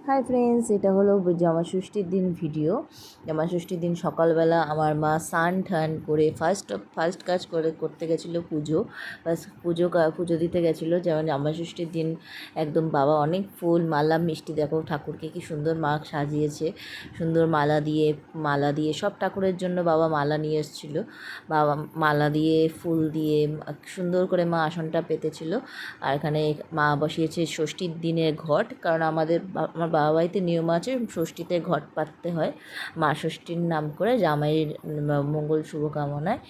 Hi friends, এটা হলো জামা ষষ্ঠীর দিন ভিডিও। জামা ষষ্ঠীর দিন সকালবেলা আমার মা স্নান ঠান করে ফার্স্ট কাজ করতে গেছিলো পুজো। পুজো দিতে গেছিলো। যেমন জামা ষষ্ঠীর দিন একদম বাবা অনেক ফুল মালা মিষ্টি, দেখো ঠাকুরকে কি সুন্দর মা সাজিয়েছে, সুন্দর মালা দিয়ে সব ঠাকুরের জন্য বাবা মালা নিয়ে এসেছিলো। বাবা মালা দিয়ে ফুল দিয়ে সুন্দর করে মা আসনটা পেতেছিল। আর এখানে মা বসিয়েছে ষষ্ঠীর দিনের ঘট, কারণ আমার বাবা বাড়িতে নিয়ম আছে ষষ্ঠীতে ঘট পাততে হয় মা ষষ্ঠীর নাম করে, জামাইয়ের মঙ্গল শুভকামনায়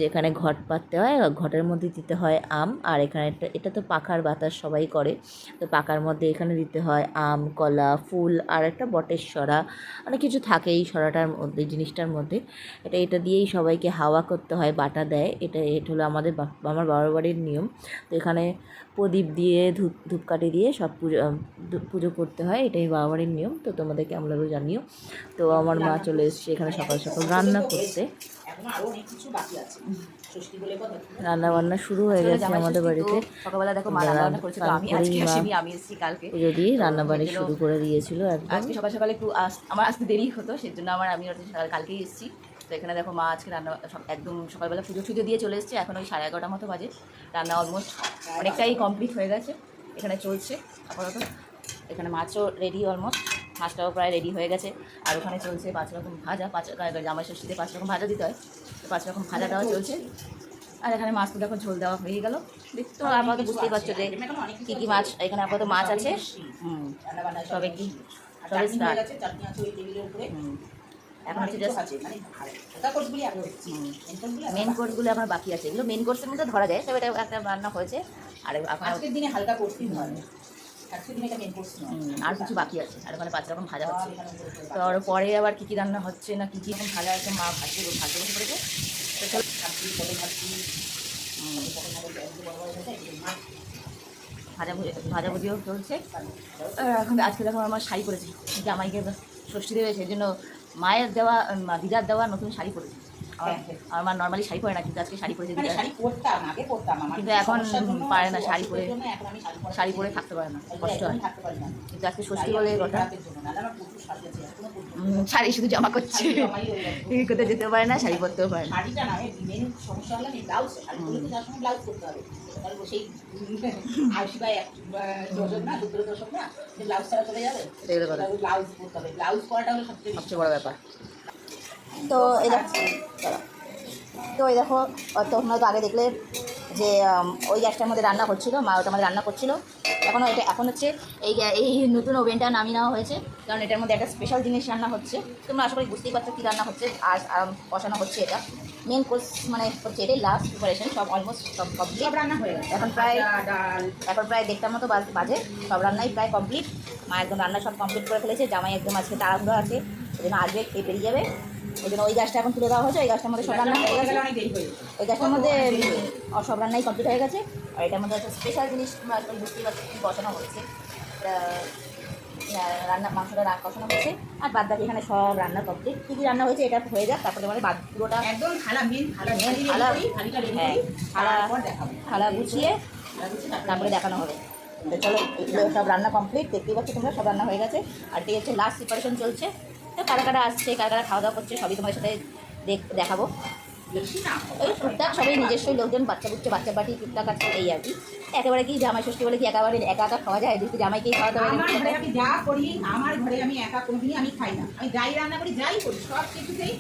যেখানে ঘট পাততে হয়। ঘটের মধ্যে দিতে হয় আম, আর এখানে এটা তো পাখার বাতাস সবাই করে, তো পাখার মধ্যে এখানে দিতে হয় আম, কলা, ফুল আর একটা বটের সরা, অনেক কিছু থাকে এই সরাটার মধ্যে, জিনিসটার মধ্যে। এটা দিয়েই সবাইকে হাওয়া করতে হয়, বাটা দেয়। এটা হলো আমার বাবার বাড়ির নিয়ম। তো এখানে প্রদীপ দিয়ে ধূপকাঠি দিয়ে সব পুজো করতে হয়, এটাই বাবা বাড়ির নিয়ম। তো তোমাদেরকে আমরাও জানিও। তো আমার মা চলে এসেছে এখানে সকাল সকাল রান্না করতে। রান্না বান্না শুরু হয়ে গেছে আমাদের বাড়িতে। সকালবেলা দেখো মা রান্না বান্না করেছিল, আমি আজকে আসিনি, আমি এসেছি কালকে। পুজো দিয়ে রান্না বান্না শুরু করে দিয়েছিল একদম। আজকে সকাল সকালে একটু আমার আসতে দেরি হতো, সেজন্য আমি কালকেই এসেছি। তো এখানে দেখো মা আজকে রান্না একদম সকালবেলা পুজো দিয়ে চলে এসেছে। এখন ওই 11:30 মতো বাজে। রান্না অলমোস্ট অনেকটাই কমপ্লিট হয়ে গেছে, এখানে চলছে আপাতত। এখানে মাছও রেডি, অলমোস্ট মাছটাও প্রায় রেডি হয়ে গেছে। আর ওখানে চলছে 5 রকম ভাজা, জামাই ষষ্ঠীতে 5 রকম ভাজা দিতে হয়, তো 5 রকম ভাজা দেওয়া চলছে। আর এখানে মাছ তো দেখো ঝোল দেওয়া হয়ে গেল। দেখতে তো আপাতত বুঝতেই পারছো যে কী মাছ এখানে আপাতত মাছ আছে। সবে কি সবে স্টার্ট। এখন হচ্ছে জাস্ট মেন কোর্সগুলো আমার বাকি আছে, এগুলো মেন কোর্সের মধ্যে ধরা যায়, তবে এটা একটা রান্না হয়েছে। আর আজকের দিনে হালকা করতেই হয়, আর কিছু বাকি আছে। আর ওখানে 5 রকম ভাজা হচ্ছে। তো আর পরে আবার কী কী রান্না হচ্ছে না কী রকম ভাজা আছে মা ভাজতে বসে পড়েছে। ভাজাভুজিও চলছে। এখন আজকে দেখো আমার শাড়ি পরেছি, জামাইকে ষষ্ঠী দেবে, সেই জন্য মায়ের দেওয়া দিদার দেওয়া নতুন শাড়ি পরেছি। আমার নর্মালি শাড়ি পরে না, কিন্তু আজকে শাড়ি পরেছে। কিন্তু এখন পারে না শাড়ি পরে থাকতে পারে না, কষ্ট হয়। কিন্তু আজকে ষষ্ঠী বলে কথা, শাড়ি শুধু জমা করছে, কোথাও যেতেও পারে না, শাড়ি পরতেও পারে না। সবচেয়ে বড় ব্যাপার। তো এই দেখো তোমরা তো আগে দেখলে যে ওই গ্যাসটার মধ্যে রান্না করছিল মা, ওটার মধ্যে রান্না করছিল। এখন হচ্ছে এই নতুন ওভেনটা নামিয়ে নেওয়া হয়েছে, কারণ এটার মধ্যে একটা স্পেশাল জিনিস রান্না হচ্ছে। তোমরা আশা করি বুঝতেই পারছো কী রান্না হচ্ছে। আর বসানো হচ্ছে এটা মেন কোর্স, মানে হচ্ছে এটাই লাস্ট প্রিপারেশন। সব অলমোস্ট সব কমপ্লিট রান্না হয়ে গেছে। এখন প্রায় 1:30 মতো বাজে, সব রান্নাই প্রায় কমপ্লিট। মা একদম রান্না সব কমপ্লিট করে ফেলেছে। জামাই একদম আজকে তাড়াহুড়ো আছে, ওই জন্য আসবে, খেয়ে বেরিয়ে যাবে। ওই জন্য ওই গ্যাসটা এখন তুলে দেওয়া হয়েছে। ওই গ্যাসটার মধ্যে সব রান্না হয়ে গেছে, ওই গ্যাসটার মধ্যে সব রান্নাই কমপ্লিট হয়ে গেছে। আর এটার মধ্যে একটা স্পেশাল জিনিস বুঝতেই পারছি কী বসানো হচ্ছে। মাংসটা কষানো হচ্ছে, আর বাদ বাকি এখানে সব রান্না কমপ্লিট। কী কী রান্না হয়েছে এটা হয়ে যাক, তারপরে মানে পুরোটা একদম থালা গুছিয়ে তারপরে দেখানো হবে। তো চলো, সব রান্না কমপ্লিট, দেখতেই পাচ্ছ তোমরা, সব রান্না হয়ে গেছে। আর এটি হচ্ছে লাস্ট প্রিপারেশন চলছে। তো কারা আসছে, কারা খাওয়া দাওয়া করছে, সবই তোমাদের সাথে দেখাবো। ওই টুকটাক সবাই নিজস্বই লোকজন, বাচ্চা বাটি টুকটাক আছে, এই আর কি। একেবারে কি জামাই ষষ্ঠী বলে কি একা একা খাওয়া যায়? যেহেতু জামাইকেই খাওয়াতে হবে। আমি যা করি আমার ঘরে আমি একা কোনোদিনই আমি খাই না। আমি যাই রান্না করি, যাই করি, সব কিছুতেই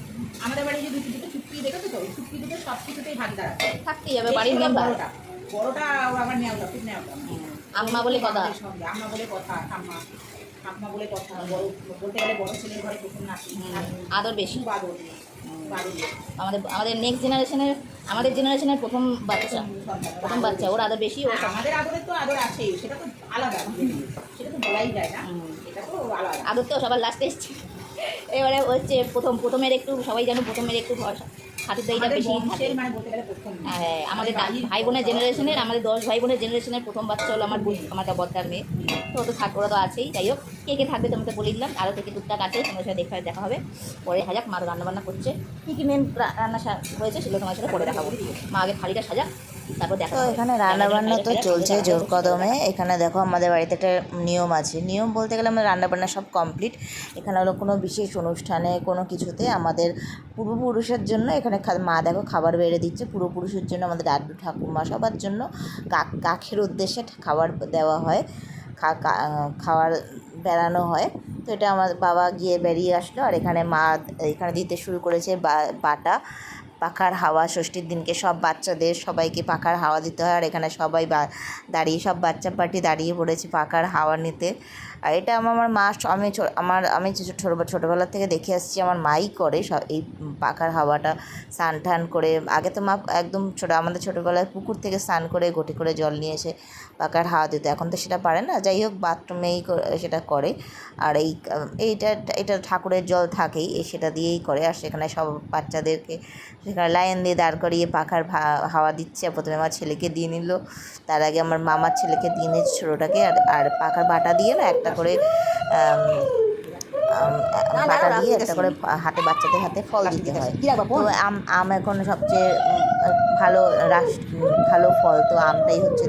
আমাদের বাড়ি যে দুটো চুক্তি দেখেছো তো, ওই চুক্তি দুটো সব কিছুতেই ভাগিদার আছে, থাকতেই হবে। বাড়ির মেন বড়টা আমার নেওয়া খুব নেওয়া আম্মা বলে কথা, আম্মা বলে কথা, ঠাম্মা বলে কথা। বলতে গেলে বড় ছেলের ঘরে প্রথম নাচি, আদর বেশি। আদর আমাদের নেক্সট জেনারেশনের প্রথম বাচ্চা, ওর আদর বেশি। আমাদের আদরে তো আদর আছেই, সেটা তো আলাদা, সেটা তো বলাই যায় না, এটা তো আলাদা। আদর তো সবার লাস্টে এসছে। এবারে হচ্ছে প্রথমের একটু সবাই জানো, প্রথমের একটু হাতের দায়িটা বেশি থাকে। হ্যাঁ, আমাদের ভাই বোনের জেনারেশনের, আমাদের 10 ভাই বোনের জেনারেশনের প্রথম বাচ্চা হলো আমার বর্তার মেয়ে। তো ওরা তো আছেই। যাই হোক, কে থাকবে তোমাকে বলে দিলাম, আরও থেকে টুকটাক আছে, তোমার সাথে দেখা হবে পরে। হাজাক মা রান্নাবান্না করছে, কী মেন রান্না হয়েছে সেগুলো তোমার সাথে পরে দেখাবো। মা আগে থালিটা সাজাক, তারপর দেখা তো এখানে রান্নাবান্না তো চলছে জোর কদমে। এখানে দেখো আমাদের বাড়িতে একটা নিয়ম আছে, নিয়ম বলতে গেলে আমাদের রান্নাবান্না সব কমপ্লিট। এখানে হলো কোনো বিশেষ অনুষ্ঠানে কোনো কিছুতে আমাদের পূর্বপুরুষের জন্য এখানে মা দেখো খাবার বেড়ে দিচ্ছে। পূর্বপুরুষের জন্য আমাদের দাদু ঠাকুমা সবার জন্য কাকের উদ্দেশ্যে খাবার দেওয়া হয়, খাবার বেড়ানো হয়। তো এটা আমার বাবা গিয়ে বেরিয়ে আসলো, আর এখানে মা এখানে দিতে শুরু করেছে বাটা পাখার হাওয়া। ষষ্ঠীর দিনকে সব বাচ্চাদের সবাইকে পাখার হাওয়া দিতে হয়, আর এখানে সবাই দাঁড়িয়ে সব বাচ্চা পার্টি দাঁড়িয়ে পড়েছে পাখার হাওয়া নিতে। আর এটা আমার মা আমি ছোটোবেলা থেকে দেখে আসছি, আমার মাই করে সব এই পাখার হাওয়াটা। স্নান টান করে আগে তো মা একদম আমাদের ছোটোবেলায় পুকুর থেকে স্নান করে ঘটি করে জল নিয়ে এসে পাখার হাওয়া দিত, এখন তো সেটা পারে না। যাই হোক বাথরুমেই সেটা করে। আর এটা ঠাকুরের জল থাকেই, সেটা দিয়েই করে। আর সেখানে সব বাচ্চাদেরকে সেখানে লাইন দিয়ে দাঁড় করিয়ে পাখার হাওয়া দিচ্ছে। প্রথমে আমার ছেলেকে দিয়ে নিল, তার আগে আমার মামার ছেলেকে দিয়ে নিচ্ছে ছোটোটাকে। আর পাখার বাটা দিয়ে না একটা করে বাটা দিয়ে একটা করে বাচ্চাদের হাতে ফল দিতে হয়। তো আম এখন সবচেয়ে ভালো ভালো ফল, তো আমটাই হচ্ছে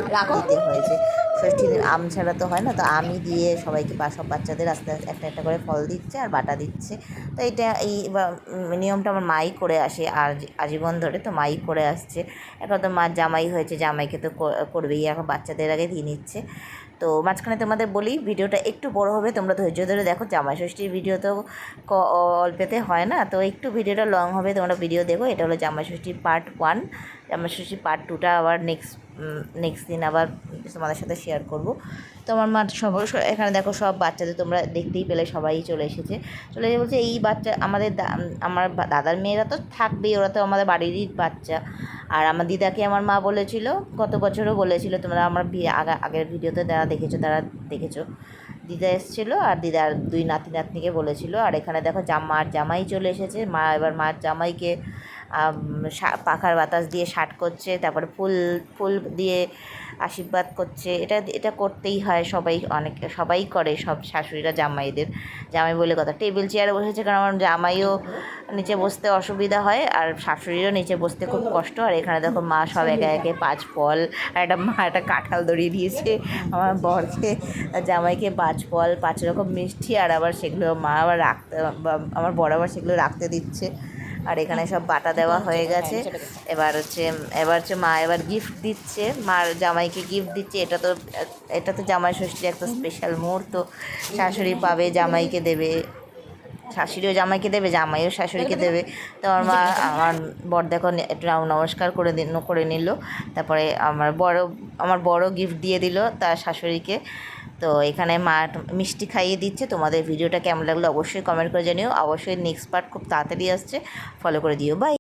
দিতে হয়েছে। ষষ্ঠীর দিন আম ছাড়া তো হয় না, তো আমি দিয়ে সবাইকে সব বাচ্চাদের আস্তে আস্তে একটা একটা করে ফল দিচ্ছে আর বাটা দিচ্ছে। তো এই নিয়মটা আমার মাই করে আসে আর আজীবন ধরে, তো মাই করে আসছে। এখন তো মার জামাই হয়েছে, জামাইকে তো করবেই, এখন বাচ্চাদের আগে দিয়ে নিচ্ছে। তো মাঝখানে তোমাদের বলি ভিডিওটা একটু বড় হবে, তোমরা ধৈর্য ধরে দেখো। জামাই ষষ্ঠীর ভিডিও তো অল্পেতে হয় না, তো একটু ভিডিওটা লং হবে, তোমরা ভিডিও দেখো। এটা হলো জামাই ষষ্ঠীর পার্ট 1। জামাই ষষ্ঠীর পার্ট 2টা আবার নেক্সট দিন আবার তোমাদের সাথে শেয়ার করব। তো আমার মা এখানে দেখো সব বাচ্চাদের তোমরা দেখতেই পেলে সবাই চলে এসেছে বলছে এই বাচ্চা আমার দাদার মেয়েরা তো থাকবেই, ওরা তো আমাদের বাড়িরই বাচ্চা। আর আমার দিদাকে আমার মা বলেছিল, গত বছরও বলেছিল, তোমরা আমার আগের ভিডিওতে যারা দেখেছো দিদা এসেছিলো আর দিদার 2 নাতি নাতনিকে বলেছিল। আর এখানে দেখো মার জামাই চলে এসেছে। মা এবার মার জামাইকে পাখার বাতাস দিয়ে শাট করছে, তারপরে ফুল দিয়ে আশীর্বাদ করছে। এটা করতেই হয়, সবাই করে, সব শাশুড়িরা জামাই বলে কথা। টেবিল চেয়ারে বসেছে, কারণ আমার জামাইও নিচে বসতে অসুবিধা হয় আর শাশুড়িরও নিচে বসতে খুব কষ্ট। আর এখানে দেখো মা সব একে একে 5 ফল আর একটা কাঁঠাল ধরিয়ে দিয়েছে আমার বরকে, জামাইকে 5 ফল 5 রকম মিষ্টি, আর আবার সেগুলো মা আবার আমার বর আবার সেগুলো রাখতে দিচ্ছে। আর এখানে সব বাটা দেওয়া হয়ে গেছে। এবার হচ্ছে মা এবার গিফট দিচ্ছে, মার জামাইকে গিফট দিচ্ছে। এটা তো জামাই ষষ্ঠীর একটা স্পেশাল মুহূর্ত। শাশুড়ি পাবে, জামাইকে দেবে, শাশুড়িও জামাইকে দেবে, জামাইও শাশুড়িকে দেবে। তো আমার বর দেখো একটু নমস্কার করে নিল। তারপরে আমার বড় গিফট দিয়ে দিল তার শাশুড়িকে। তো এখানে মা মিষ্টি খাইয়ে দিচ্ছে। তোমাদের ভিডিওটা কেমন লাগলো অবশ্যই কমেন্ট করে জানিও। অবশ্যই নেক্সট পার্ট খুব তাড়াতাড়ি আসছে, ফলো করে দিও। বাই।